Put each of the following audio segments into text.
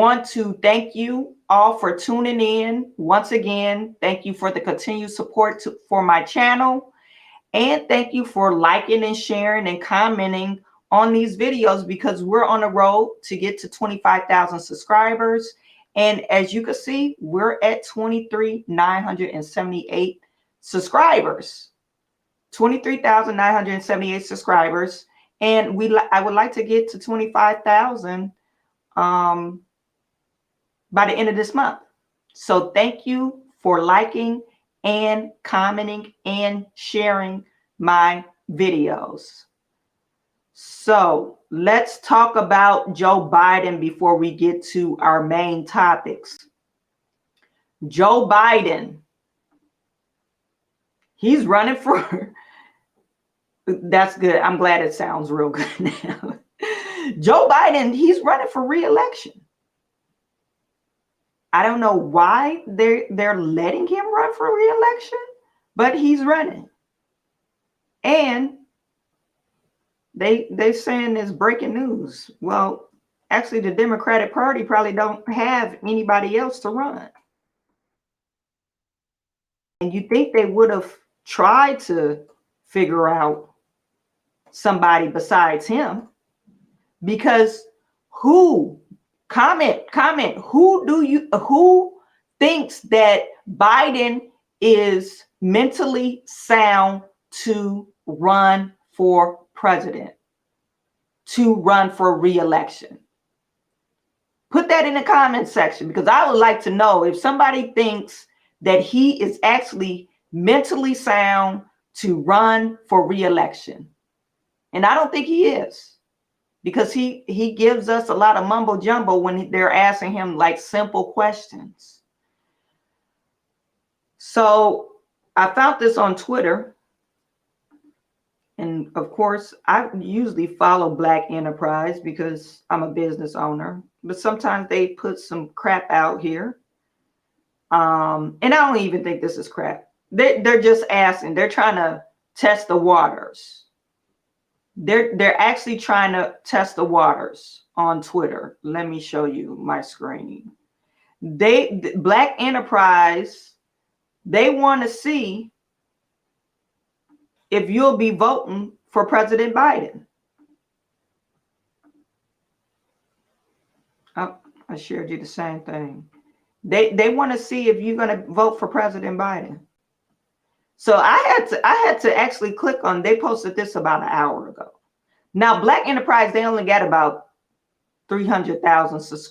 Want to thank you all for tuning in. Once again, thank you for the continued support for my channel. And thank you for liking and sharing and commenting on these videos, because we're on the road to get to 25,000 subscribers. And as you can see, we're at 23,978 subscribers. 23,978 subscribers. And I would like to get to 25,000 by the end of this month. So thank you for liking and commenting and sharing my videos. So let's talk about Joe Biden before we get to our main topics. Joe Biden, he's running for, that's good. I'm glad it sounds real good now. Joe Biden, he's running for re-election. I don't know why they're letting him run for re-election, but he's running. And they saying it's breaking news. Well, actually, the Democratic Party probably don't have anybody else to run. And you think they would have tried to figure out somebody besides him, because who who thinks that Biden is mentally sound to run for president, to run for re-election? Put that in the comment section, because I would like to know if somebody thinks that he is actually mentally sound to run for re-election. And I don't think he is, because he gives us a lot of mumbo jumbo when they're asking him like simple questions. So I found this on Twitter. And of course, I usually follow Black Enterprise because I'm a business owner, but sometimes they put some crap out here. And I don't even think this is crap. They're just asking, they're trying to test the waters. They're actually trying to test the waters on Twitter. Let me show you my screen. Black Enterprise, they want to see if you'll be voting for President Biden. Oh, I shared you the same thing. They want to see if you're going to vote for President Biden. So I had to actually click on, they posted this about an hour ago. Now, Black Enterprise, they only got about 300,000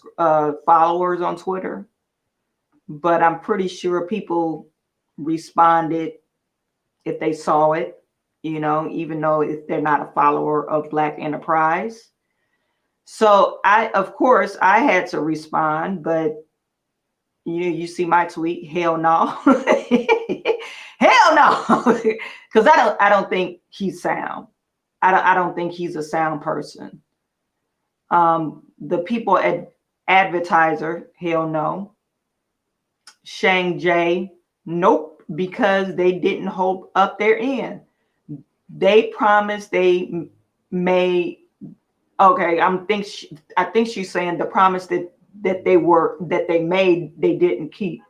followers on Twitter, but I'm pretty sure people responded if they saw it, you know, even though if they're not a follower of Black Enterprise. So of course, I had to respond, but you see my tweet, hell no. Hell no, because I don't think he's sound. I don't think he's a sound person. The people at Advertiser, hell no. Shang J, nope, because they didn't hold up their end. They promised they made. Okay, I think she's saying the promise that they made, they didn't keep.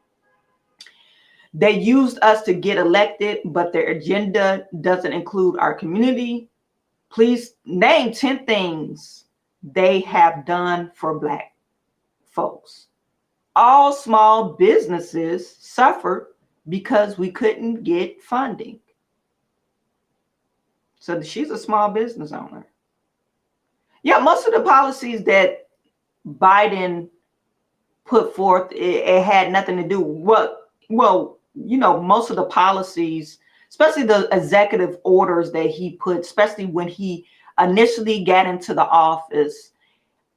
They used us to get elected, but their agenda doesn't include our community. Please name 10 things they have done for Black folks. All small businesses suffered because we couldn't get funding. So she's a small business owner. Yeah, most of the policies that Biden put forth, it had nothing to do. Well, you know, most of the policies, especially the executive orders that he put, especially when he initially got into the office,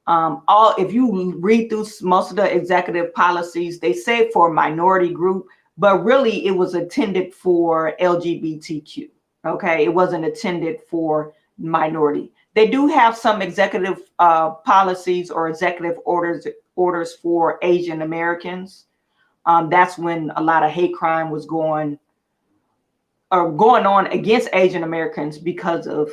if you read through most of the executive policies, they say for minority group, but really it was intended for LGBTQ. Okay, it wasn't intended for minority. They do have some executive policies or executive orders for Asian Americans. That's when a lot of hate crime was going on against Asian Americans because of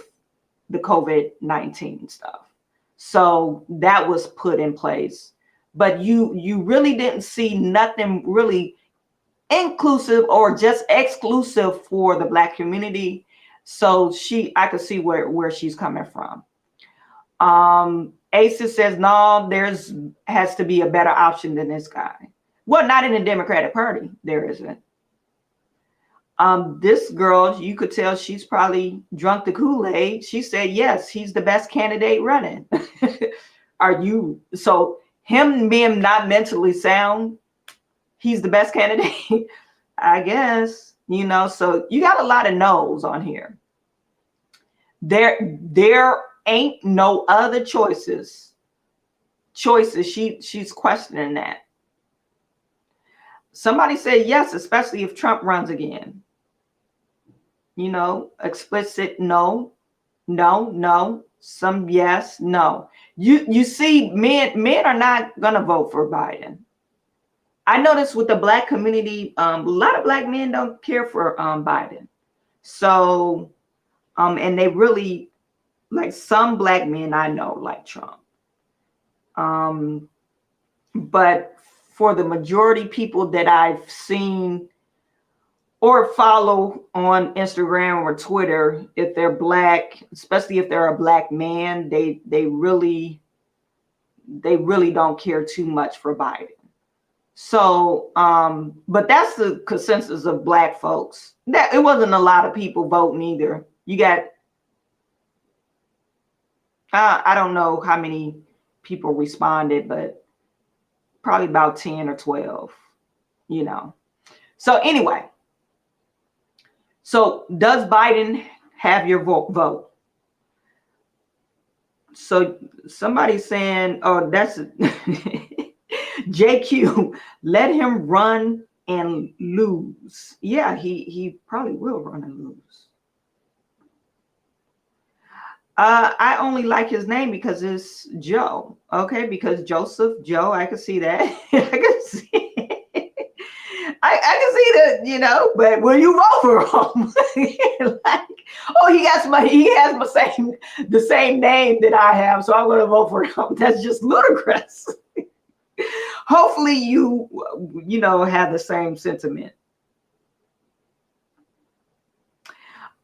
the COVID-19 stuff. So that was put in place. but you really didn't see nothing really inclusive or just exclusive for the Black community. So I could see where she's coming from. Aces says, no, has to be a better option than this guy. Well, not in the Democratic Party, there isn't. This girl, you could tell she's probably drunk the Kool-Aid. She said, yes, he's the best candidate running. So him being not mentally sound, he's the best candidate, I guess, so you got a lot of no's on here. There ain't no other choices. She's questioning that. Somebody said yes, especially if Trump runs again. Explicit no, some yes, no. You see, men are not gonna vote for Biden. I noticed with the Black community, a lot of Black men don't care for Biden. So, and they really, like, some Black men I know like Trump. But for the majority people that I've seen or follow on Instagram or Twitter, if they're Black, especially if they're a Black man, they really don't care too much for Biden. So, but that's the consensus of Black folks. That it wasn't a lot of people voting either. You got, I don't know how many people responded, but probably about 10 or 12, So anyway, so does Biden have your vote? So somebody's saying, oh, that's JQ, let him run and lose. Yeah, he probably will run and lose. I only like his name because it's Joe. Okay, because Joseph, Joe, I can see that. I can see that, but will you vote for him? Like, oh, he has the same name that I have, so I'm gonna vote for him. That's just ludicrous. Hopefully you have the same sentiment.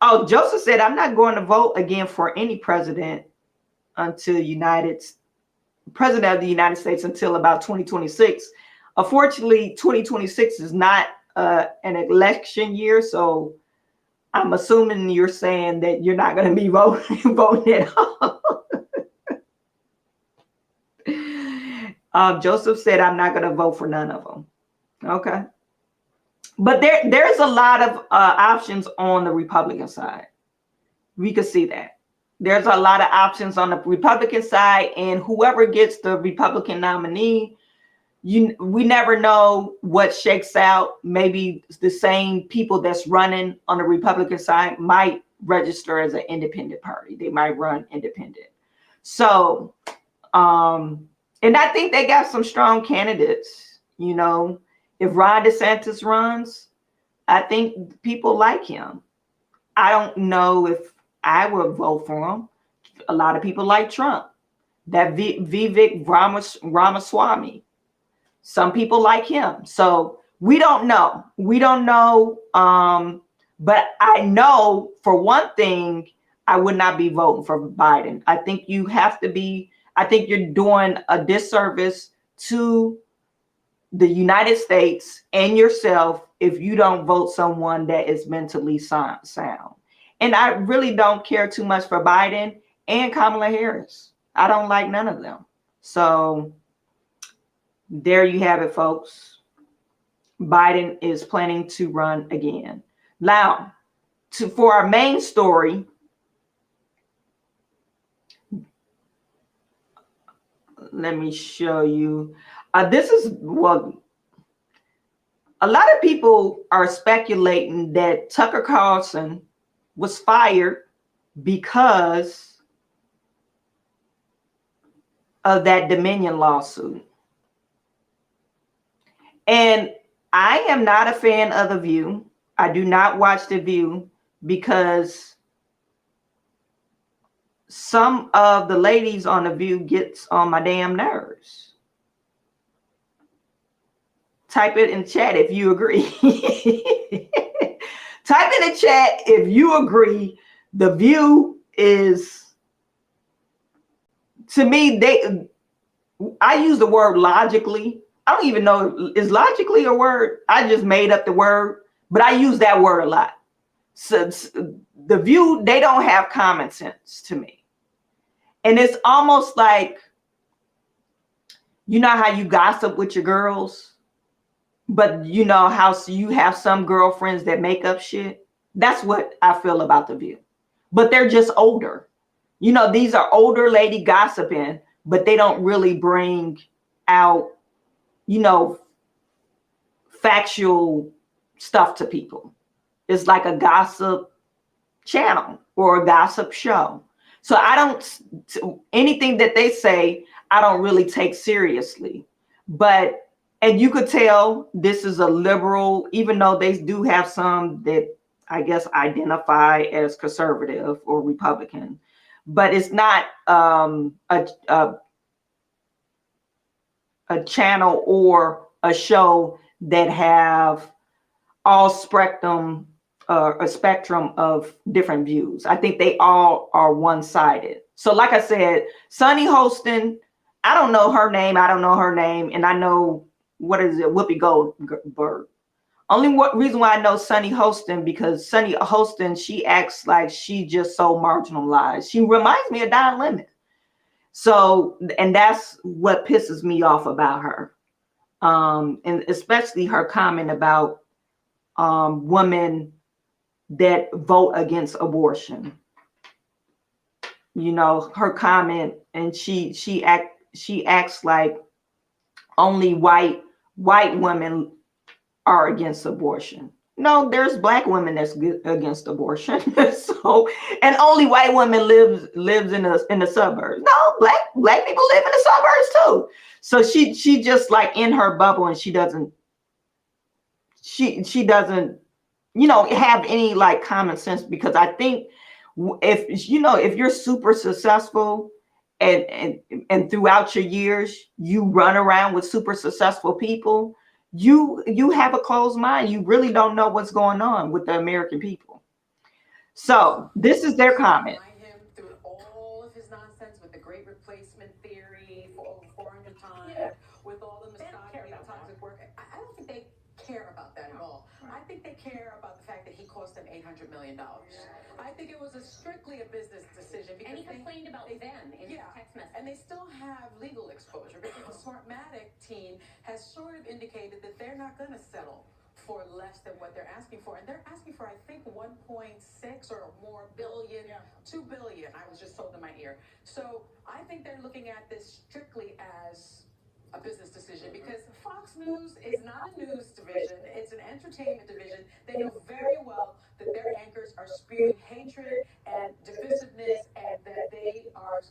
Oh, Joseph said, I'm not going to vote again for any president until president of the United States until about 2026. Unfortunately, 2026 is not an election year, so I'm assuming you're saying that you're not going to be voting at all. Joseph said, I'm not going to vote for none of them. Okay. But there's a lot of options on the Republican side. We could see that. There's a lot of options on the Republican side, and whoever gets the Republican nominee, we never know what shakes out. Maybe the same people that's running on the Republican side might register as an independent party. They might run independent. So, and I think they got some strong candidates, If Ron DeSantis runs, I think people like him. I don't know if I would vote for him. A lot of people like Trump. That Vivek Ramaswamy. Some people like him. So we don't know. But I know for one thing, I would not be voting for Biden. I think you're doing a disservice to the United States and yourself if you don't vote someone that is mentally sound. And I really don't care too much for Biden and Kamala Harris. I don't like none of them. So there you have it, folks. Biden is planning to run again. Now, for our main story, let me show you. This is a lot of people are speculating that Tucker Carlson was fired because of that Dominion lawsuit. And I am not a fan of The View. I do not watch The View because some of the ladies on The View gets on my damn nerves. Type it in chat if you agree. Type in the chat if you agree. The View is, to me, I use the word logically. I don't even know, is logically a word? I just made up the word, but I use that word a lot. So the View, they don't have common sense to me. And it's almost like, you know how you gossip with your girls, but you know how you have some girlfriends that make up shit? That's what I feel about the View. But they're just older. You know, these are older lady gossiping, but they don't really bring out, you know, factual stuff to people. It's like a gossip channel or a gossip show. So I don't, anything that they say, I don't really take seriously. But, and you could tell this is a liberal, even though they do have some that I guess identify as conservative or Republican, but it's not a channel or a show that have all spectrum, a spectrum of different views. I think they all are one-sided. So like I said, Sunny Hostin, I don't know her name. And I know, what is it, Whoopi Goldberg. Only reason why I know Sunny Hostin, because Sunny Hostin, she acts like she just so marginalized. She reminds me of Don Lemon. So, and that's what pisses me off about her. And especially her comment about women that vote against abortion. You know, her comment, and she acts like only white women are against abortion. No, there's black women that's against abortion. So, and only white women lives in the suburbs. No, black people live in the suburbs too. So she just like in her bubble, and she doesn't, you know, have any like common sense. Because I think if, you know, if you're super successful and throughout your years you run around with super successful people, you have a closed mind. You really don't know what's going on with the American people. So this is their comment. Him through all of his nonsense with the great replacement theory for over 400 times, with all the misogyny, the toxic work. I don't think they care about that at all. I think they care about the fact that he cost them $800 million. I think it was strictly a business decision. And he complained about them in his text message. And they still have legal exposure, because the Smartmatic team has sort of indicated that they're not going to settle for less than what they're asking for. And they're asking for, I think, 1.6 or more billion, 2 billion, I was just told in my ear. So I think they're looking at this strictly as a business decision, because Fox News is not a news division, it's an entertainment division. They know very well that their anchors are spewing hatred and divisiveness, and that they are,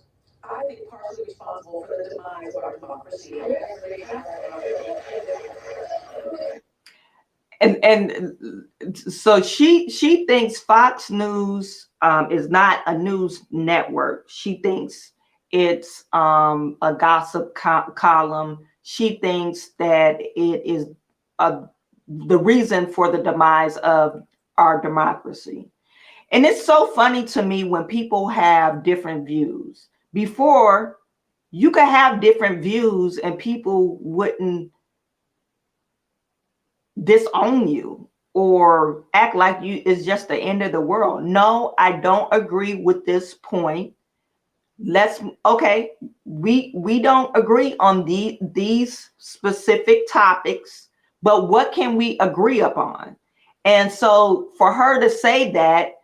I think, partially responsible for the demise of our democracy. And so she thinks Fox News is not a news network. She thinks it's a gossip column. She thinks that it is the reason for the demise of our democracy. And it's so funny to me when people have different views. Before, you could have different views and people wouldn't disown you or act like it's just the end of the world. No, I don't agree with this point. We don't agree on these specific topics, but what can we agree upon? And so for her to say that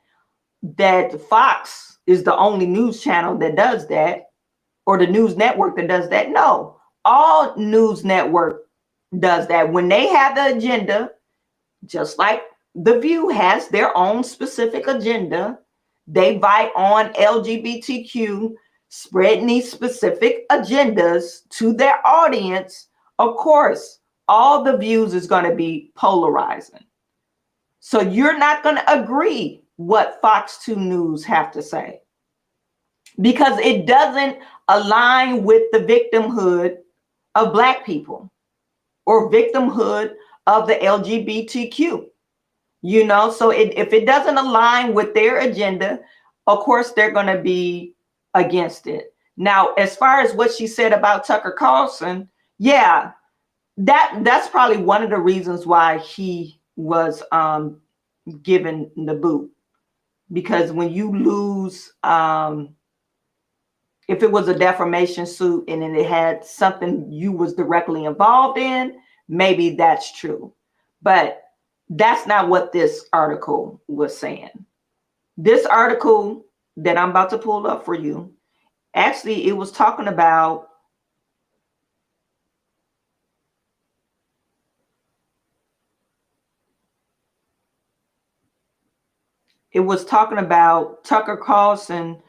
Fox is the only news channel that does that, or the news network that does that, no, all news network does that. When they have the agenda, just like The View has their own specific agenda, they bite on LGBTQ, spreading these specific agendas to their audience. Of course, all the views is going to be polarizing. So you're not going to agree what Fox 2 News have to say, because it doesn't align with the victimhood of Black people or victimhood of the LGBTQ. You know, so if it doesn't align with their agenda, of course, they're going to be against it. Now, as far as what she said about Tucker Carlson, yeah, that's probably one of the reasons why he was given the boot. Because when you lose, if it was a defamation suit and then it had something you was directly involved in, maybe that's true. But that's not what this article was saying. This article that I'm about to pull up for you, actually, it was talking about Tucker Carlson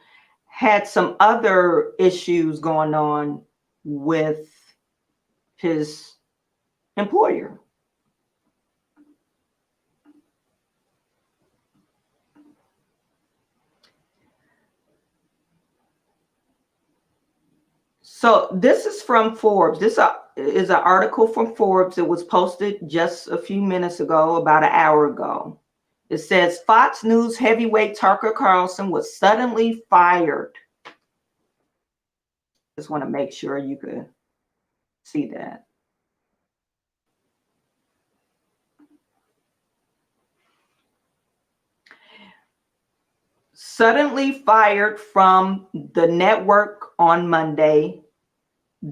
had some other issues going on with his employer. So this is from Forbes. This is an article from Forbes. It was posted just a few minutes ago, about an hour ago. It says Fox News heavyweight Tucker Carlson was suddenly fired. Just want to make sure you could see that. Suddenly fired from the network on Monday,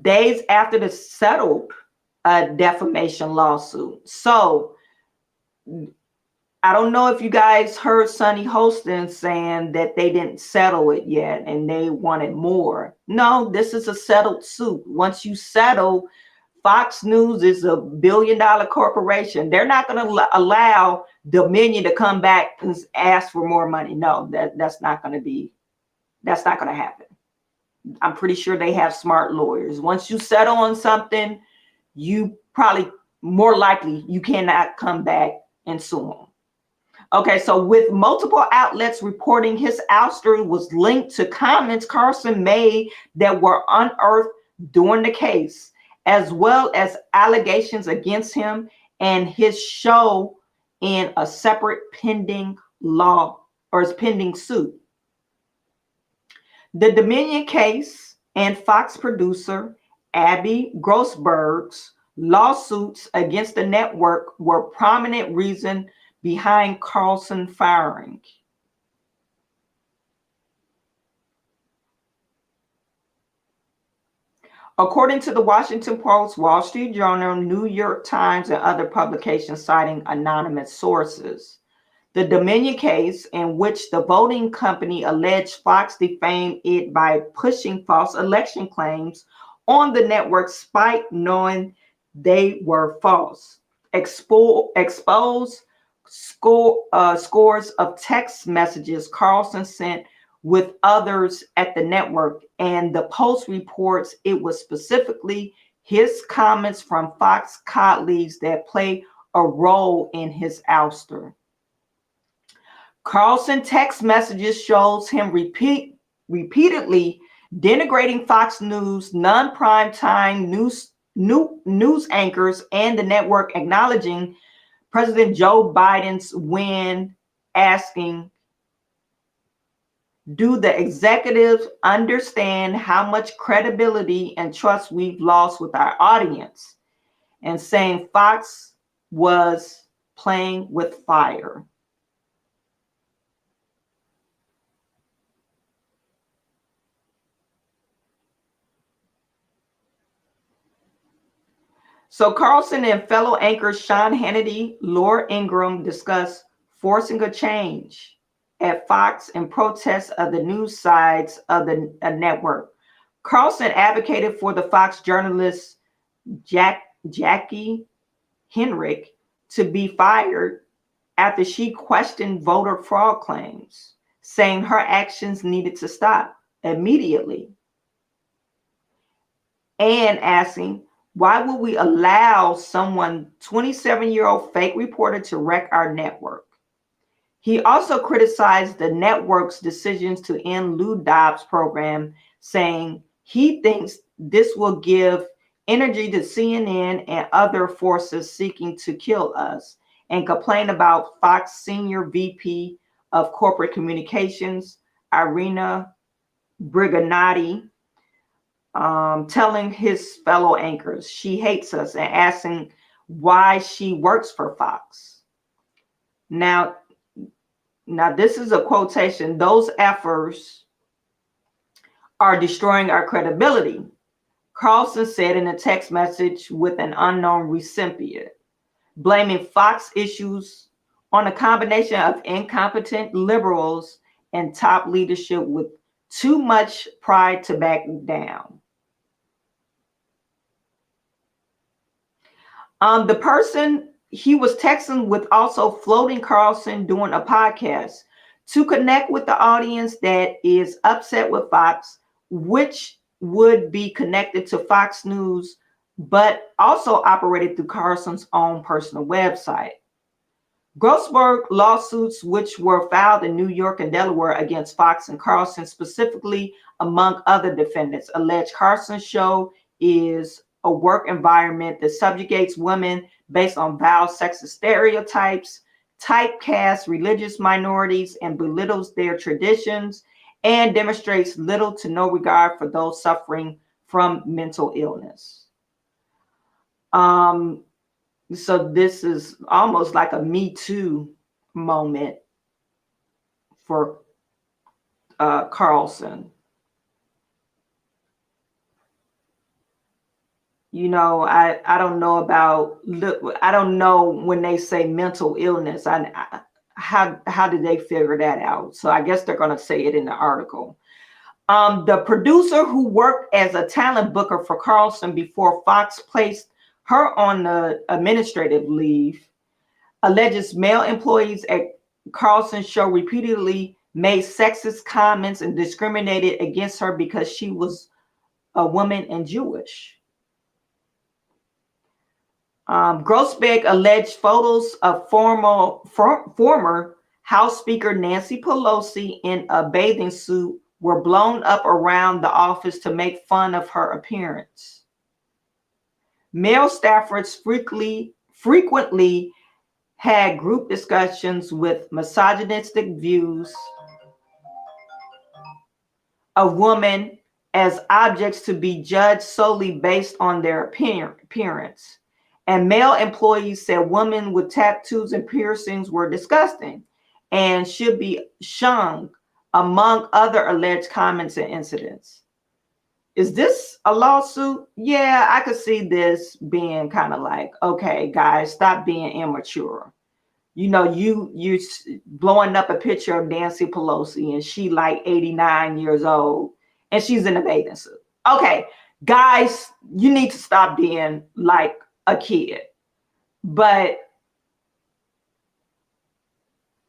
days after the settled defamation lawsuit. So I don't know if you guys heard Sonny Hostin saying that they didn't settle it yet and they wanted more. No, this is a settled suit. Once you settle, Fox News is a billion-dollar corporation. They're not going to allow Dominion to come back and ask for more money. No, that's not going to happen. I'm pretty sure they have smart lawyers. Once you settle on something, you probably more likely you cannot come back and sue them. Okay, so with multiple outlets reporting his ouster was linked to comments Carlson made that were unearthed during the case, as well as allegations against him and his show in a separate pending suit. The Dominion case and Fox producer Abby Grossberg's lawsuits against the network were prominent reason behind Carlson firing. According to the Washington Post, Wall Street Journal, New York Times, and other publications citing anonymous sources, the Dominion case, in which the voting company alleged Fox defamed it by pushing false election claims on the network despite knowing they were false, exposed scores of text messages Carlson sent with others at the network, and the Post reports it was specifically his comments from Fox colleagues that played a role in his ouster. Carlson text messages shows him repeatedly denigrating Fox News, non-primetime news anchors, and the network, acknowledging President Joe Biden's win, asking, do the executives understand how much credibility and trust we've lost with our audience? And saying Fox was playing with fire. So Carlson and fellow anchors Sean Hannity, Laura Ingraham discuss forcing a change at Fox in protest of the news sides of the network. Carlson advocated for the Fox journalist Jackie Henrick to be fired after she questioned voter fraud claims, saying her actions needed to stop immediately, and asking, why would we allow someone, 27-year-old fake reporter, to wreck our network? He also criticized the network's decisions to end Lou Dobbs' program, saying he thinks this will give energy to CNN and other forces seeking to kill us, and complain about Fox Senior VP of Corporate Communications, Irina Briganotti, telling his fellow anchors she hates us and asking why she works for Fox. Now this is a quotation. Those efforts are destroying our credibility, Carlson said in a text message with an unknown recipient, blaming Fox issues on a combination of incompetent liberals and top leadership with too much pride to back down. The person he was texting with also floating Carlson doing a podcast to connect with the audience that is upset with Fox, which would be connected to Fox News, but also operated through Carlson's own personal website. Grossberg lawsuits, which were filed in New York and Delaware against Fox and Carlson specifically, among other defendants, allege Carlson's show is a work environment that subjugates women based on vile sexist stereotypes, typecasts religious minorities, and belittles their traditions, and demonstrates little to no regard for those suffering from mental illness. So this is almost like a Me Too moment for Carlson. You know, I don't know about, I don't know when they say mental illness. How did they figure that out? So I guess they're going to say it in the article. The producer who worked as a talent booker for Carlson before Fox placed her on the administrative leave alleges male employees at Carlson's show repeatedly made sexist comments and discriminated against her because she was a woman and Jewish. Grossbeck alleged photos of former House Speaker Nancy Pelosi in a bathing suit were blown up around the office to make fun of her appearance. Male staffers frequently had group discussions with misogynistic views of women as objects to be judged solely based on their appearance. And male employees said women with tattoos and piercings were disgusting and should be shunned, among other alleged comments and incidents. Is this a lawsuit? Yeah, I could see this being kind of like, okay, guys, stop being immature. You know, you blowing up a picture of Nancy Pelosi and she like 89 years old and she's in a bathing suit. Okay, guys, you need to stop being like a kid. But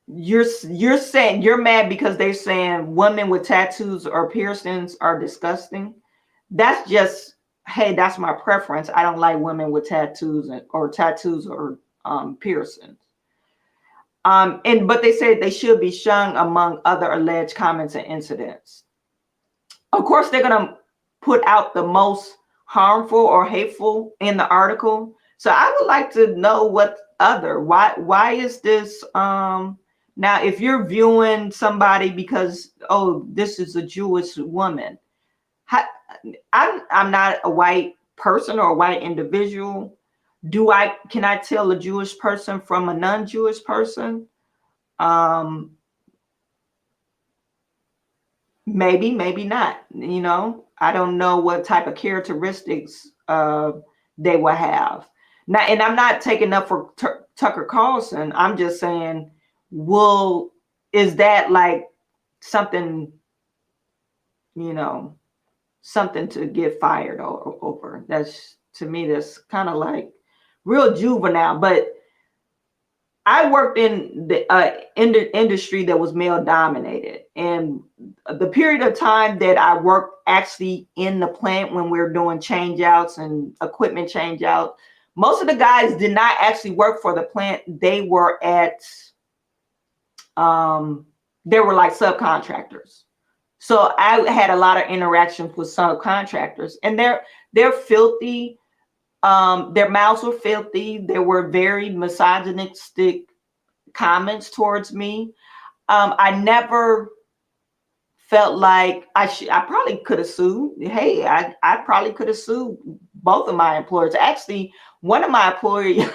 you're saying you're mad because they're saying women with tattoos or piercings are disgusting. That's just, hey, that's my preference. I don't like women with tattoos or piercings. But they said they should be shunned among other alleged comments and incidents. Of course, they're gonna put out the most harmful or hateful in the article. So I would like to know what other, why is this, now if you're viewing somebody because, oh, this is a Jewish woman, I'm not a white person or a white individual. Can I tell a Jewish person from a non-Jewish person? Maybe not. You know, I don't know what type of characteristics they will have. Now, and I'm not taking up for Tucker Carlson. I'm just saying, is that like something, you know, something to get fired over? That's, to me, that's kind of like real juvenile. But I worked in the industry that was male dominated, and the period of time that I worked actually in the plant when we were doing change outs and equipment change out, most of the guys did not actually work for the plant. They were at they were like subcontractors. So I had a lot of interactions with subcontractors, and they're filthy. Their mouths were filthy. There were very misogynistic comments towards me. I never felt like I probably could have sued. Hey, I probably could have sued both of my employers. Actually, one of my employees,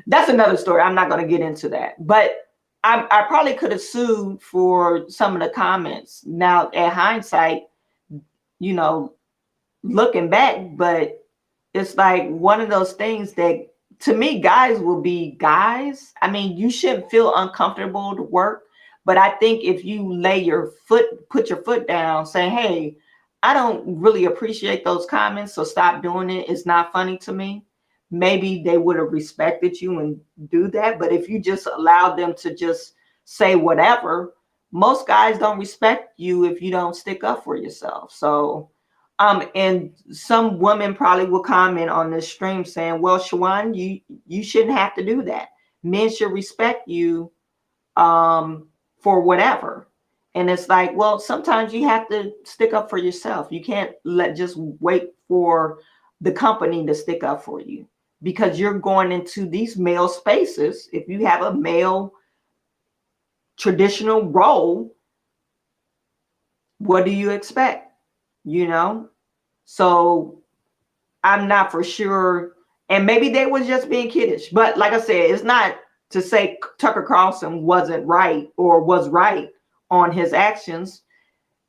that's another story. I'm not going to get into that. But I probably could have sued for some of the comments. Now, at hindsight, you know, looking back, but it's like one of those things that to me, guys will be guys. I mean, you shouldn't feel uncomfortable to work, but I think if you put your foot down saying, hey, I don't really appreciate those comments, so stop doing it. It's not funny to me. Maybe they would have respected you and do that. But if you just allow them to just say whatever, most guys don't respect you if you don't stick up for yourself. So and some women probably will comment on this stream saying, well, Shawan, you shouldn't have to do that. Men should respect you for whatever. And it's like, well, sometimes you have to stick up for yourself. You can't just wait for the company to stick up for you, because you're going into these male spaces. If you have a male traditional role, what do you expect? You know? So I'm not for sure. And maybe they was just being kiddish. But like I said, it's not to say Tucker Carlson wasn't right or was right on his actions.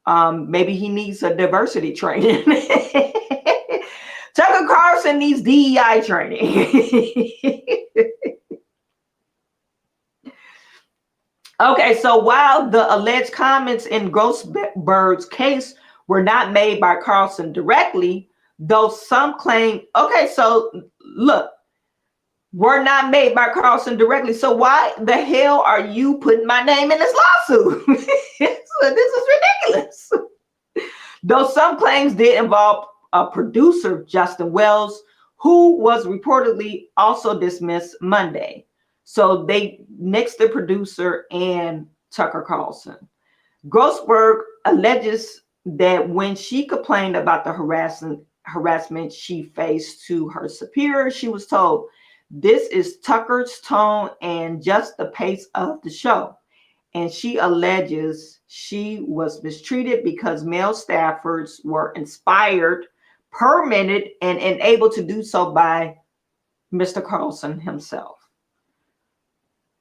Maybe he needs a diversity training. Tucker Carlson needs DEI training. Okay, so while the alleged comments in Grossberg's case were not made by Carlson directly, though some claim, okay, so look, were not made by Carlson directly. So why the hell are you putting my name in this lawsuit? So this is ridiculous. Though some claims did involve a producer, Justin Wells, who was reportedly also dismissed Monday. So they nixed the producer and Tucker Carlson. Grossberg alleges that when she complained about the harassment she faced to her superior, she was told, this is Tucker's tone and just the pace of the show. And she alleges she was mistreated because male staffers were inspired, permitted, and enabled to do so by Mr. Carlson himself.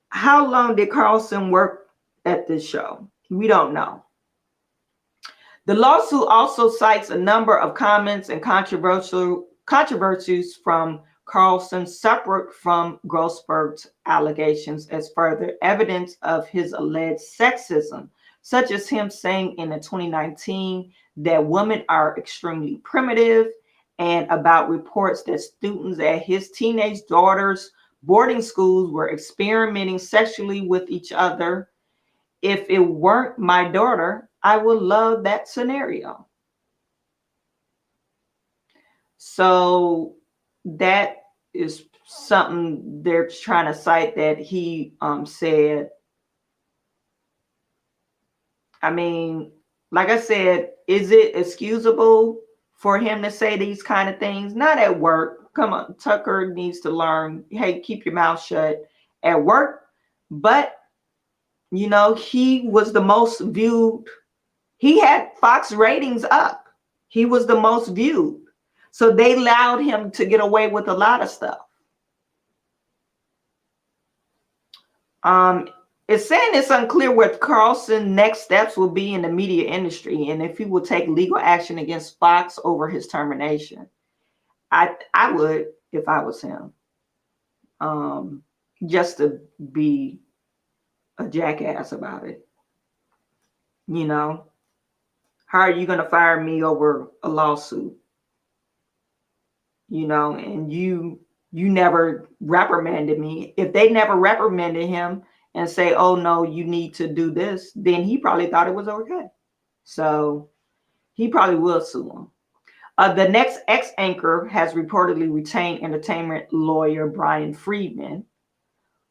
How long did Carlson work at this show? We don't know. The lawsuit also cites a number of comments and controversies from Carlson separate from Grossberg's allegations as further evidence of his alleged sexism, such as him saying in 2019 that women are extremely primitive, and about reports that students at his teenage daughter's boarding schools were experimenting sexually with each other. If it weren't my daughter, I would love that scenario. So that is something they're trying to cite that he said. I mean, like I said, is it excusable for him to say these kind of things? Not at work. Come on, Tucker needs to learn, hey, keep your mouth shut at work. But, you know, he was the most viewed. He had Fox ratings up. He was the most viewed. So they allowed him to get away with a lot of stuff. It's saying it's unclear what Carlson's next steps will be in the media industry and if he will take legal action against Fox over his termination. I would if I was him. Just to be a jackass about it. You know, how are you going to fire me over a lawsuit? You know, and you never reprimanded me. If they never reprimanded him and say, oh no, you need to do this, then he probably thought it was okay. So he probably will sue him. The next ex-anchor has reportedly retained entertainment lawyer Brian Friedman,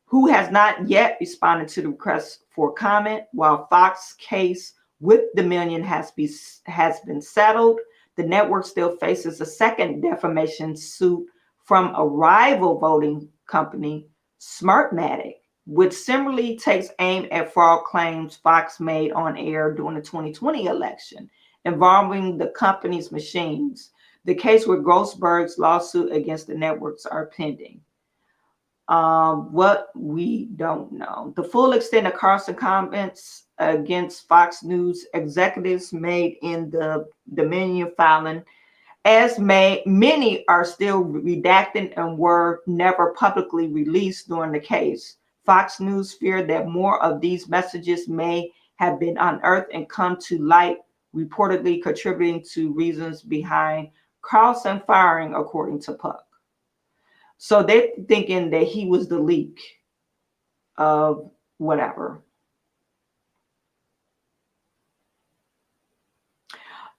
who has not yet responded to the request for comment. While Fox's case with Dominion has been settled, the network still faces a second defamation suit from a rival voting company, Smartmatic, which similarly takes aim at fraud claims Fox made on air during the 2020 election involving the company's machines. The case with Grossberg's lawsuit against the networks are pending. What we don't know. The full extent of Carlson comments against Fox News executives made in the Dominion filing, as many are still redacted and were never publicly released during the case. Fox News feared that more of these messages may have been unearthed and come to light, reportedly contributing to reasons behind Carlson firing, according to Puck. So they're thinking that he was the leak of whatever.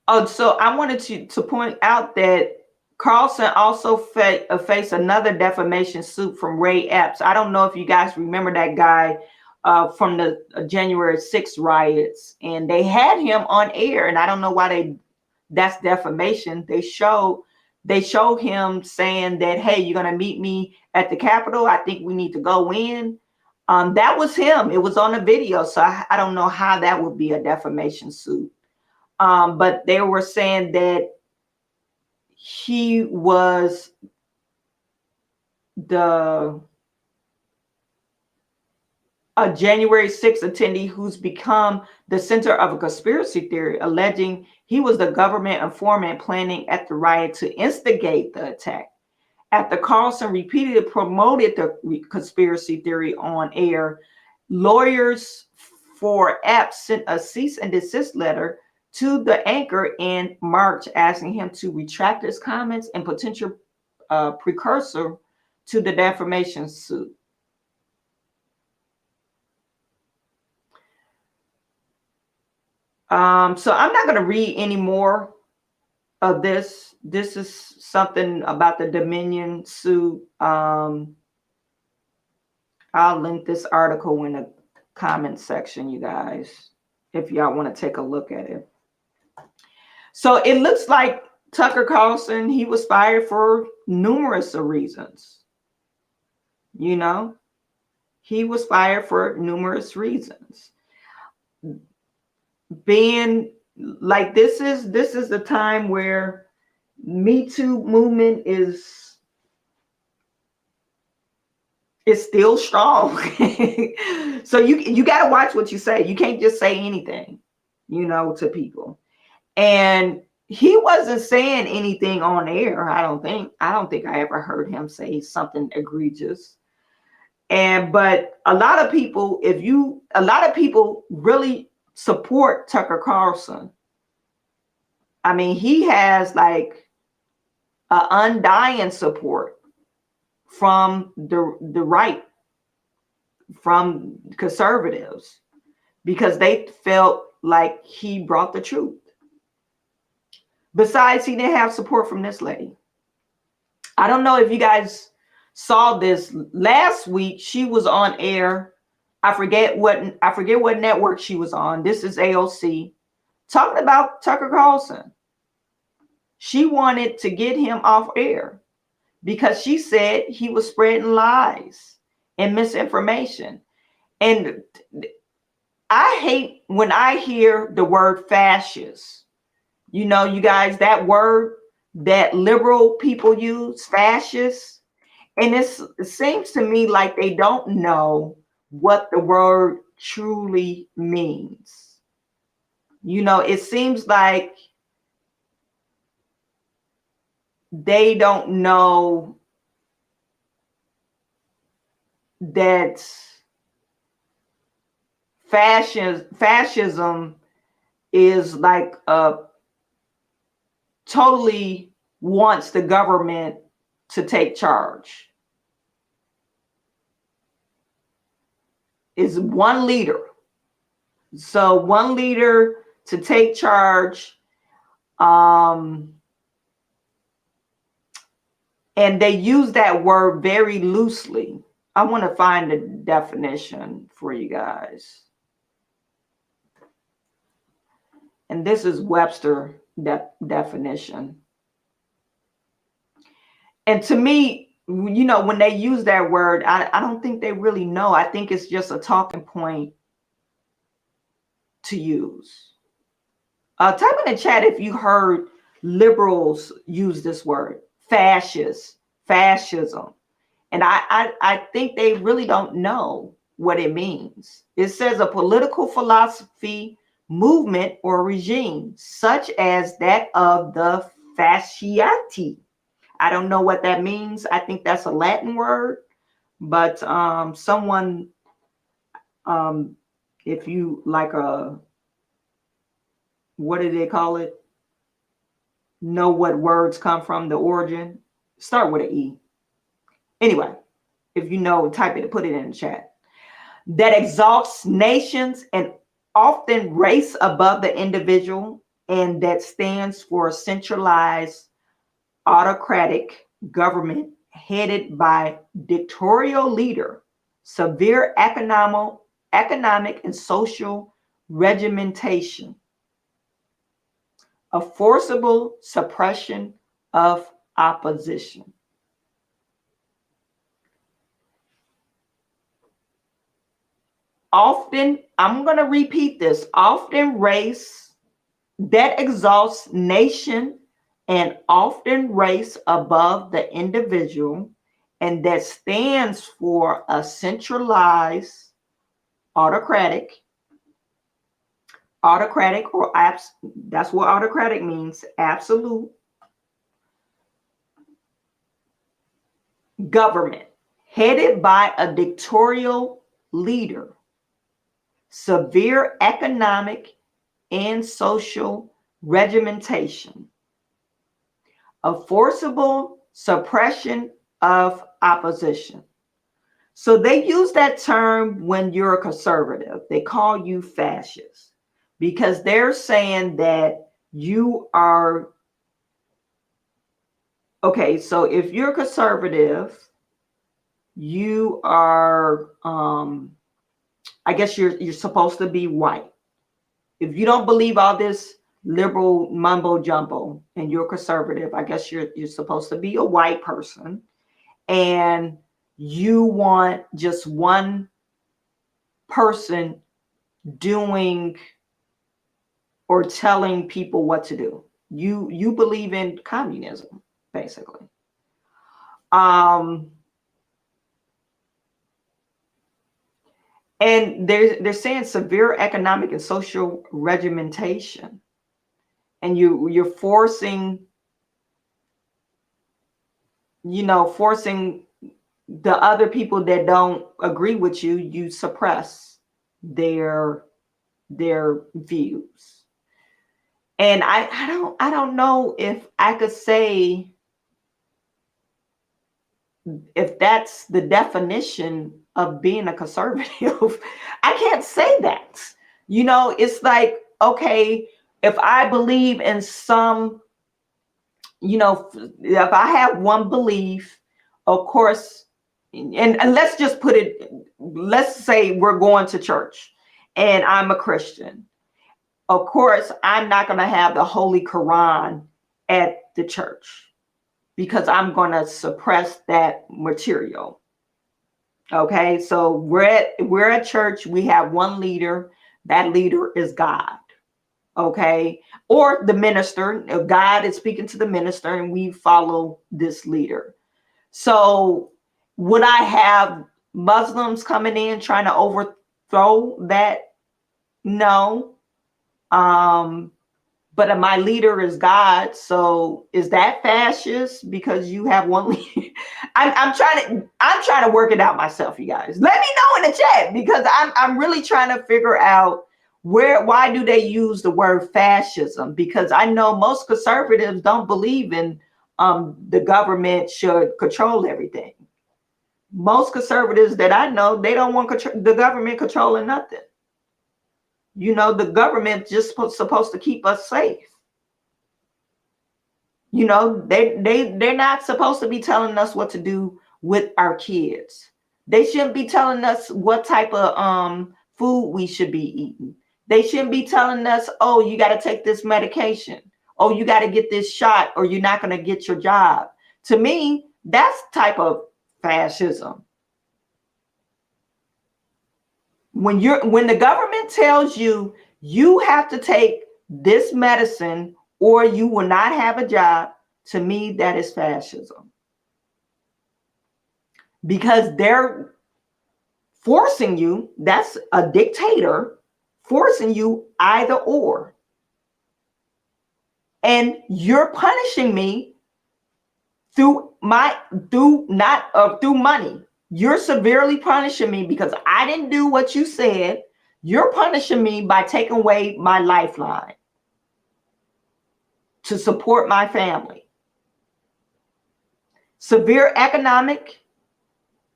Oh, so I wanted to point out that Carlson also faced another defamation suit from Ray Epps. I don't know if you guys remember that guy from the January 6th riots, and they had him on air, and I don't know why that's defamation. They showed him saying that, hey, you're gonna meet me at the Capitol. I think we need to go in. That was him. It was on the video, so I don't know how that would be a defamation suit. But they were saying that he was a January 6th attendee who's become the center of a conspiracy theory, alleging he was the government informant planning at the riot to instigate the attack. After Carlson repeatedly promoted the conspiracy theory on air, lawyers for Epps sent a cease and desist letter to the anchor in March, asking him to retract his comments and potential precursor to the defamation suit. So I'm not going to read any more of this. This is something about the Dominion suit. I'll link this article in the comment section, you guys, if y'all want to take a look at it. So it looks like Tucker Carlson, he was fired for numerous reasons. You know, he was fired for numerous reasons. Being like, this is the time where Me Too movement is still strong. So you got to watch what you say. You can't just say anything, you know, to people. And he wasn't saying anything on air. I don't think I ever heard him say something egregious. But a lot of people really support Tucker Carlson. I mean, he has like an undying support from the right, from conservatives, because they felt like he brought the truth. Besides, he didn't have support from this lady. I don't know if you guys saw this last week. She was on air. I forget what network she was on. This is AOC, talking about Tucker Carlson. She wanted to get him off air because she said he was spreading lies and misinformation. And I hate when I hear the word fascist. You know, you guys, that word that liberal people use, fascist. And it seems to me like they don't know what the word truly means. You know, it seems like they don't know that fascism is like totally wants the government to take charge. Is one leader. So one leader to take charge. And they use that word very loosely. I want to find a definition for you guys. And this is Webster definition. And to me, when they use that word, I don't think they really know. I think it's just a talking point to use. Type in the chat if you heard liberals use this word, fascist, fascism. And I think they really don't know what it means. It says a political philosophy, movement, or regime, such as that of the fasciati. I don't know what that means. I think that's a Latin word, but someone, if you like what do they call it? Know what words come from the origin? Start with an E. Anyway, if you know, type it, put it in the chat. That exalts nations and often race above the individual, and that stands for a centralized autocratic government headed by dictatorial leader, severe economic and social regimentation, a forcible suppression of opposition. Often, I'm going to repeat this, often race that exalts nation and often race above the individual, and that stands for a centralized autocratic or that's what autocratic means, absolute government headed by a dictatorial leader, severe economic and social regimentation, a forcible suppression of opposition. So they use that term when you're a conservative. They call you fascist because they're saying that you are, okay, so if you're conservative, you are, I guess you're supposed to be white. If you don't believe all this liberal mumbo jumbo and you're conservative, I guess you're supposed to be a white person, and you want just one person doing or telling people what to do. You believe in communism, basically. And they're saying severe economic and social regimentation, and you're forcing the other people that don't agree with you. You suppress their views. And I don't know if I could say if that's the definition of being a conservative. I can't say that. It's like, okay, if I believe in some, if I have one belief, of course, and let's just put it, let's say we're going to church and I'm a Christian. Of course, I'm not going to have the Holy Quran at the church because I'm going to suppress that material. Okay, so we're at church. We have one leader. That leader is God. Okay, or the minister. If God is speaking to the minister, and we follow this leader. So would I have Muslims coming in trying to overthrow that? No. But my leader is God. So is that fascist because you have one leader? I'm trying to work it out myself, you guys. Let me know in the chat, because I'm really trying to figure out why do they use the word fascism? Because I know most conservatives don't believe in the government should control everything. Most conservatives that I know, they don't want the government controlling nothing. The government just supposed to keep us safe. They're not supposed to be telling us what to do with our kids. They shouldn't be telling us what type of food we should be eating. They shouldn't be telling us, oh, you got to take this medication. Oh, you got to get this shot or you're not going to get your job. To me, That's type of fascism. When the government tells you you have to take this medicine or you will not have a job, to me, that is fascism. Because they're forcing you, that's a dictator, forcing you either or. And you're punishing me through money. You're severely punishing me because I didn't do what you said. You're punishing me by taking away my lifeline to support my family. Severe economic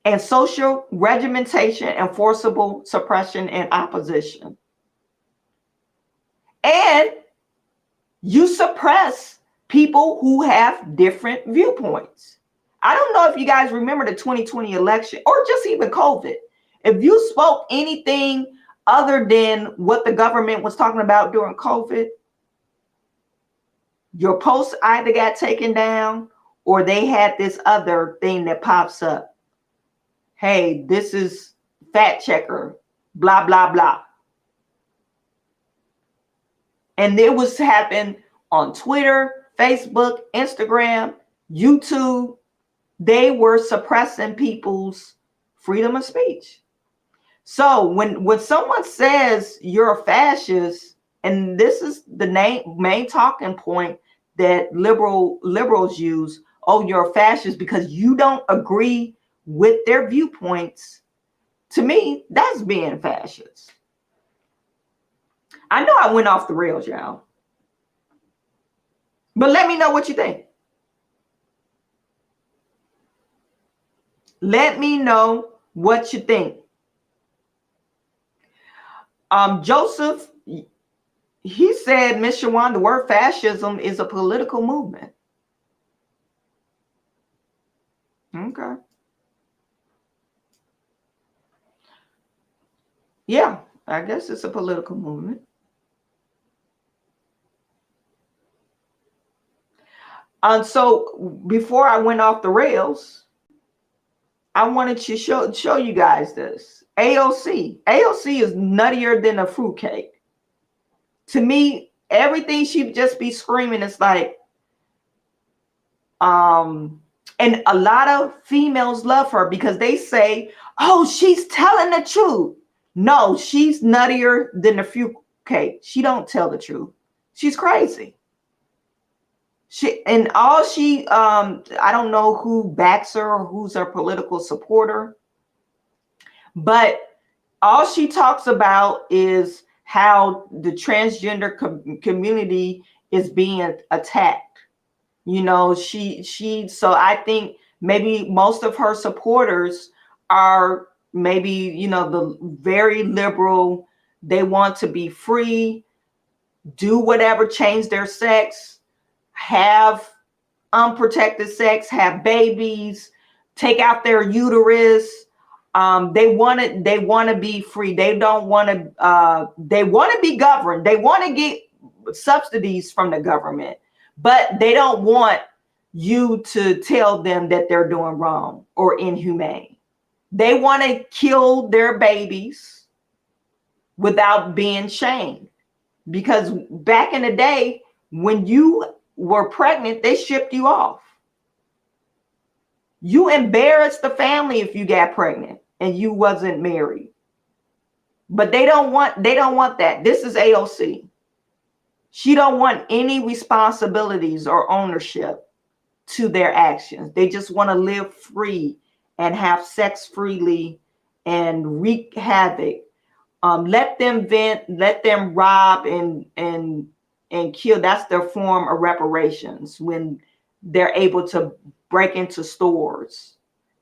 and social regimentation and forcible suppression and opposition. And you suppress people who have different viewpoints. I don't know if you guys remember the 2020 election or just even COVID. If you spoke anything other than what the government was talking about during COVID, your post either got taken down or they had this other thing that pops up. Hey, this is fact checker, blah, blah, blah. And it was happening on Twitter, Facebook, Instagram, YouTube. They were suppressing people's freedom of speech. So when someone says you're a fascist, and this is the main talking point that liberals use, oh, you're a fascist because you don't agree with their viewpoints. To me, that's being fascist. I know I went off the rails, y'all. But let me know what you think. Let me know what you think. Joseph, he said, Ms. Shawan, the word fascism is a political movement. Okay. Yeah, I guess it's a political movement. And so before I went off the rails, I wanted to show you guys this. AOC is nuttier than a fruitcake. To me, everything she just be screaming is like, and a lot of females love her because they say, oh, she's telling the truth. No, she's nuttier than the fruitcake. She don't tell the truth. She's crazy. I don't know who backs her or who's her political supporter, but all she talks about is how the transgender community is being attacked. You know, so I think maybe most of her supporters are maybe, you know, the very liberal. They want to be free, do whatever, change their sex, have unprotected sex, have babies, take out their uterus. They want to be free. They don't want to. They want to be governed. They want to get subsidies from the government, but they don't want you to tell them that they're doing wrong or inhumane. They want to kill their babies without being shamed, because back in the day when you were pregnant, they shipped you off. You embarrassed the family if you got pregnant and you wasn't married. But they don't want that. This is AOC. She don't want any responsibilities or ownership to their actions. They just want to live free and have sex freely and wreak havoc. Let them vent, let them rob and kill. That's their form of reparations when they're able to break into stores.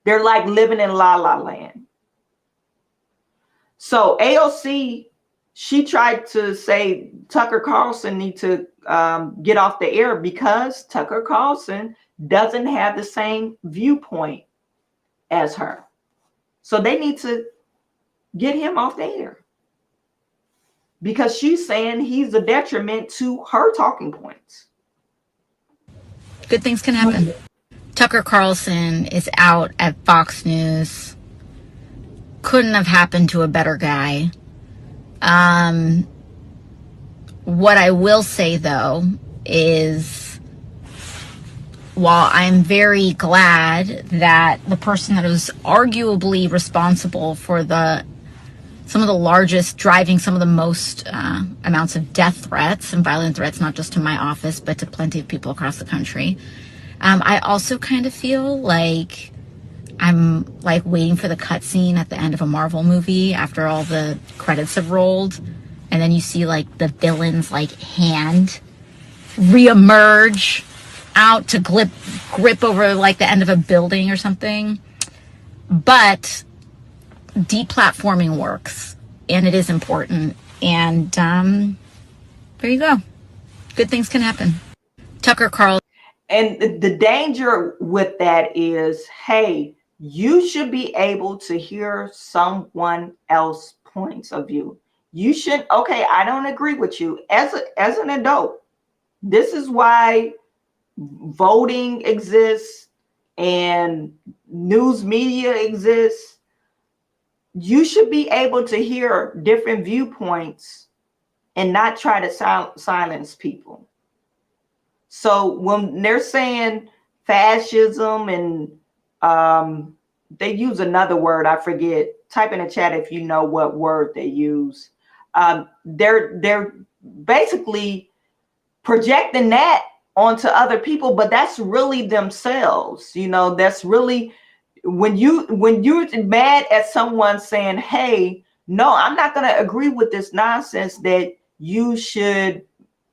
They're like living in La La Land. So AOC, she tried to say Tucker Carlson need to get off the air because Tucker Carlson doesn't have the same viewpoint as her. So they need to get him off the air, because she's saying he's a detriment to her talking points. Good things can happen. Tucker Carlson is out at Fox News. Couldn't have happened to a better guy. What I will say, though, is while I'm very glad that the person that was arguably responsible for some of the largest, driving some of the most amounts of death threats and violent threats, not just to my office, but to plenty of people across the country, I also kind of feel like I'm like waiting for the cutscene at the end of a Marvel movie after all the credits have rolled. And then you see like the villain's like hand reemerge out to grip over like the end of a building or something. But deplatforming works, and it is important. And there you go. Good things can happen. Tucker Carlson. And the danger with that is, hey, you should be able to hear someone else's points of view. You should, okay, I don't agree with you. As an adult, this is why voting exists and news media exists. You should be able to hear different viewpoints and not try to silence people. So when they're saying fascism and they use another word, I forget. Type in the chat if you know what word they use. They're basically projecting that onto other people, but that's really themselves. You know, that's really when you're mad at someone saying, "Hey, no, I'm not going to agree with this nonsense that you should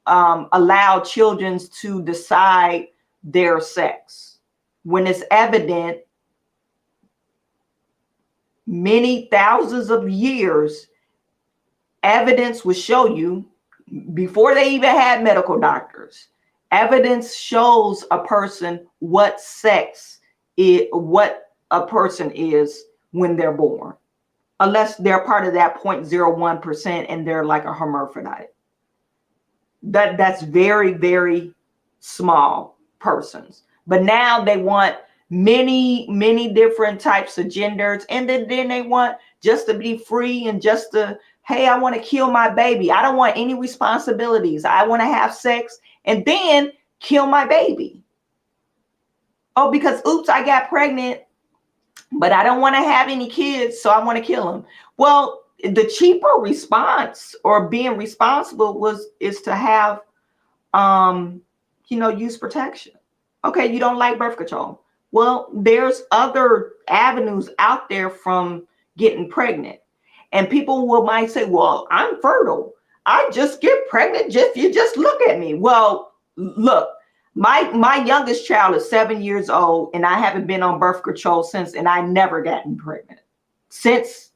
allow children to decide their sex," when it's evident many thousands of years, evidence will show you before they even had medical doctors. Evidence shows a person what sex is, what a person is when they're born, unless they're part of that 0.01% and they're like a hermaphrodite. That's very, very small persons. But now they want many different types of genders, and then they want just to be free and just to, hey, I want to kill my baby. I don't want any responsibilities. I want to have sex and then kill my baby. Oh, because oops, I got pregnant, but I don't want to have any kids, so I want to kill them. Well, the cheaper response or being responsible is to have use protection. Okay, you don't like birth control. Well, there's other avenues out there from getting pregnant. And people might say, well, I'm fertile. I just get pregnant if you just look at me. Well, look, my youngest child is 7 years old, and I haven't been on birth control since, and I never gotten pregnant since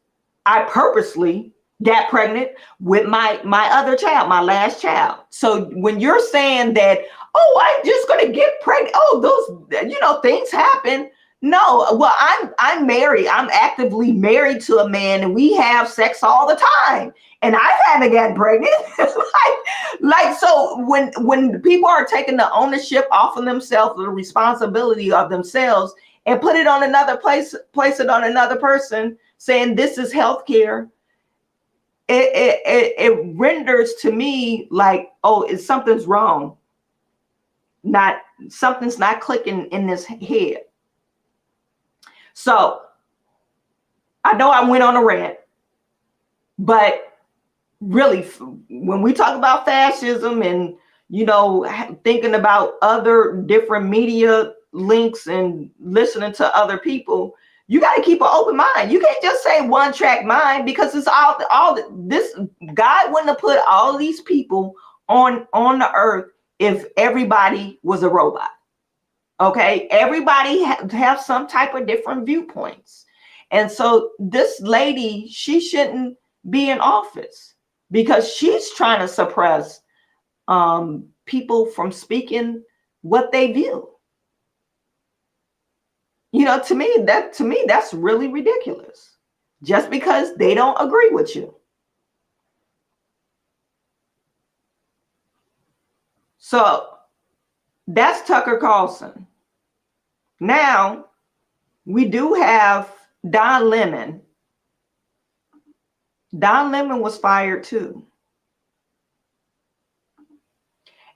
I purposely got pregnant with my other child, my last child. So when you're saying that, oh, I'm just going to get pregnant, oh, those, things happen. No, well, I'm married. I'm actively married to a man, and we have sex all the time. And I haven't gotten pregnant. like so when people are taking the ownership off of themselves, the responsibility of themselves, and put it on another place it on another person, saying this is healthcare, it renders to me like, oh, something's wrong. Something's not clicking in this head. So I know I went on a rant, but really, when we talk about fascism and, thinking about other different media links and listening to other people, you got to keep an open mind. You can't just say one track mind, because it's all this. God wouldn't have put all these people on the earth if everybody was a robot. Okay, everybody have some type of different viewpoints. And so this lady, she shouldn't be in office because she's trying to suppress people from speaking what they view. To me, that's really ridiculous. Just because they don't agree with you. So that's Tucker Carlson. Now, we do have Don Lemon. Don Lemon was fired too.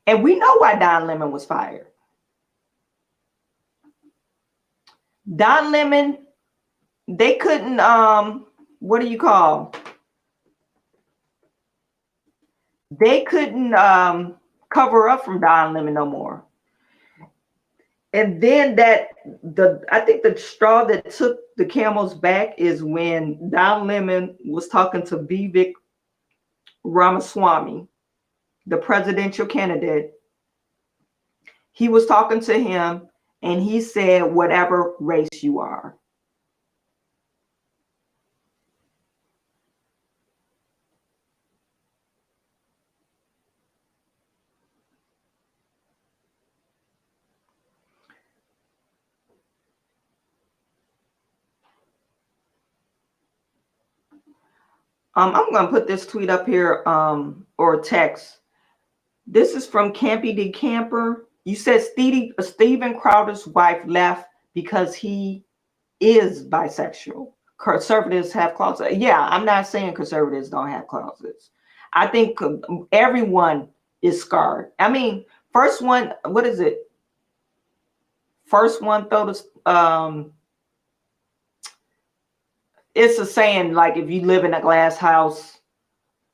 And we know why Don Lemon was fired. Don Lemon, they couldn't, what do you call? They couldn't cover up from Don Lemon no more. And then I think the straw that took the camel's back is when Don Lemon was talking to Vivek Ramaswamy, the presidential candidate. He was talking to him and he said, whatever race you are. I'm going to put this tweet up here, or text. This is from Campy D. Camper. You said Steven Crowder's wife left because he is bisexual. Conservatives have closets. Yeah, I'm not saying conservatives don't have closets. I think everyone is scarred. I mean, first one, what is it? First one, throw the, it's a saying, like, if you live in a glass house,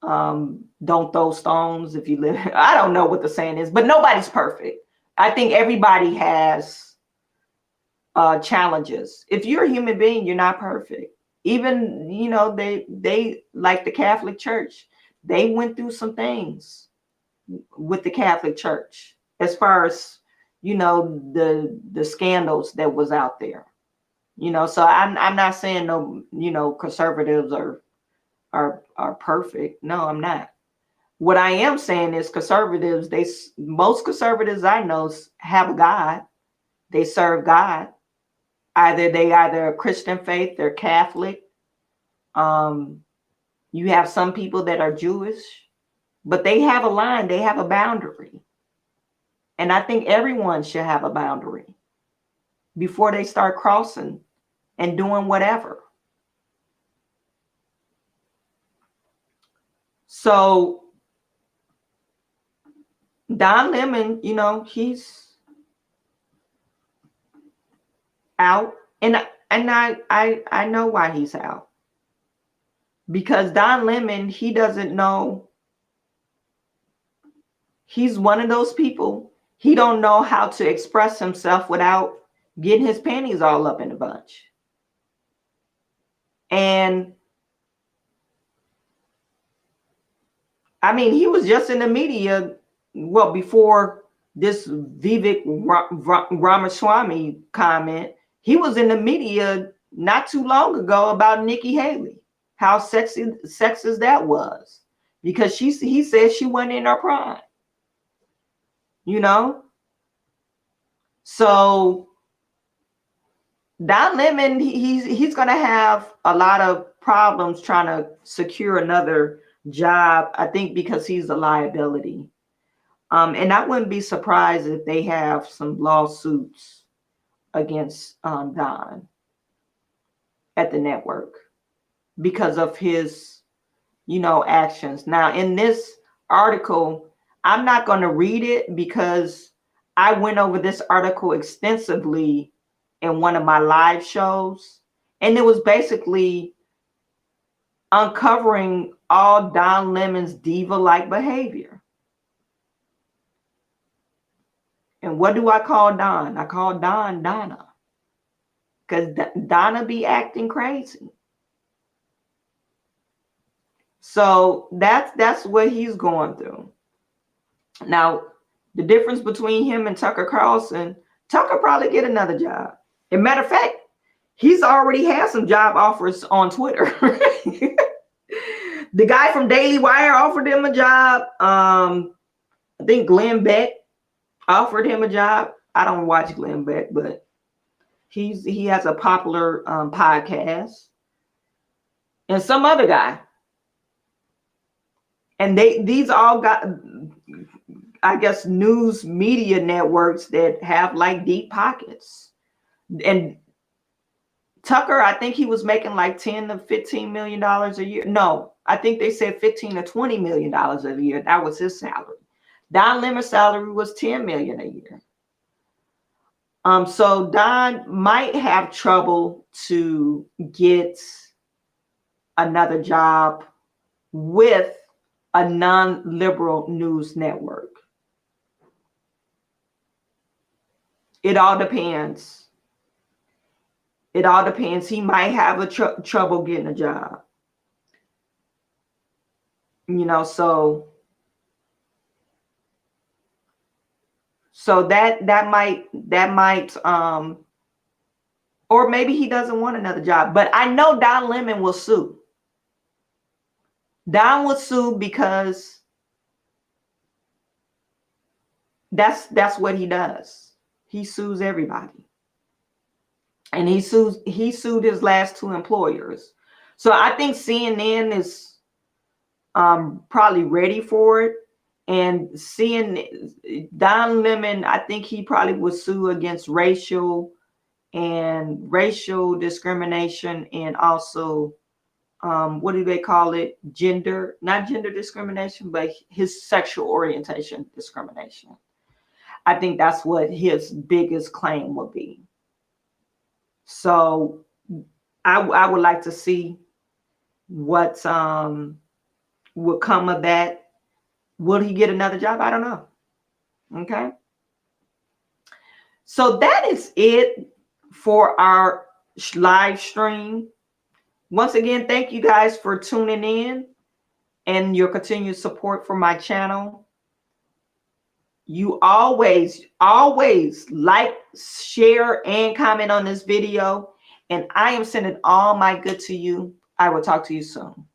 don't throw stones. If you live, I don't know what the saying is, but nobody's perfect. I think everybody has challenges. If you're a human being, you're not perfect. Even, you know, they like the Catholic Church, they went through some things with the Catholic Church as far as, you know, the scandals that was out there. You know, so I'm not saying no, you know, conservatives are perfect. No, I'm not. What I am saying is conservatives, most conservatives I know have a God. They serve God. They either a Christian faith, they're Catholic. You have some people that are Jewish, but they have a line, they have a boundary. And I think everyone should have a boundary before they start crossing and doing whatever. So Don Lemon, you know, he's out, and I know why he's out. Because Don Lemon, he doesn't know. He's one of those people. He don't know how to express himself without getting his panties all up in a bunch. And I mean, he was just in the media, well, before this Vivek Ramaswamy comment, he was in the media not too long ago about Nikki Haley, how sexist that was, because he said she wasn't in her prime, you know? So Don Lemon, he's going to have a lot of problems trying to secure another job, I think, because he's a liability. And I wouldn't be surprised if they have some lawsuits against Don at the network because of his, you know, actions. Now, in this article, I'm not going to read it because I went over this article extensively in one of my live shows, and it was basically uncovering all Don Lemon's diva-like behavior. And what do I call Don? I call Don Donna, because Donna be acting crazy. So that's what he's going through. Now, the difference between him and Tucker Carlson, Tucker probably get another job. As a matter of fact, he's already had some job offers on Twitter. The guy from Daily Wire offered him a job. I think Glenn Beck offered him a job. I don't watch Glenn Beck, but he has a popular podcast. And some other guy. And these all got, I guess, news media networks that have like deep pockets. And Tucker, I think he was making like 10 to 15 million dollars a year. No, I think they said 15 to 20 million dollars a year. That was his salary. Don Lemon's salary was 10 million a year. So Don might have trouble to get another job with a non-liberal news network. It all depends. It all depends. He might have a trouble getting a job. You know, so that might or maybe he doesn't want another job. But I know Don Lemon will sue. Don will sue because that's what he does. He sues everybody. And he sued his last two employers. So I think CNN is probably ready for it. And seeing Don Lemon, I think he probably would sue against racial discrimination, and also what do they call it? Not gender discrimination, but his sexual orientation discrimination. I think that's what his biggest claim will be. So I would like to see what will come of that. Will he get another job? I don't know. Okay. So that is it for our live stream. Once again, thank you guys for tuning in and your continued support for my channel. You always like, share, and comment on this video. And I am sending all my good to you. I will talk to you soon.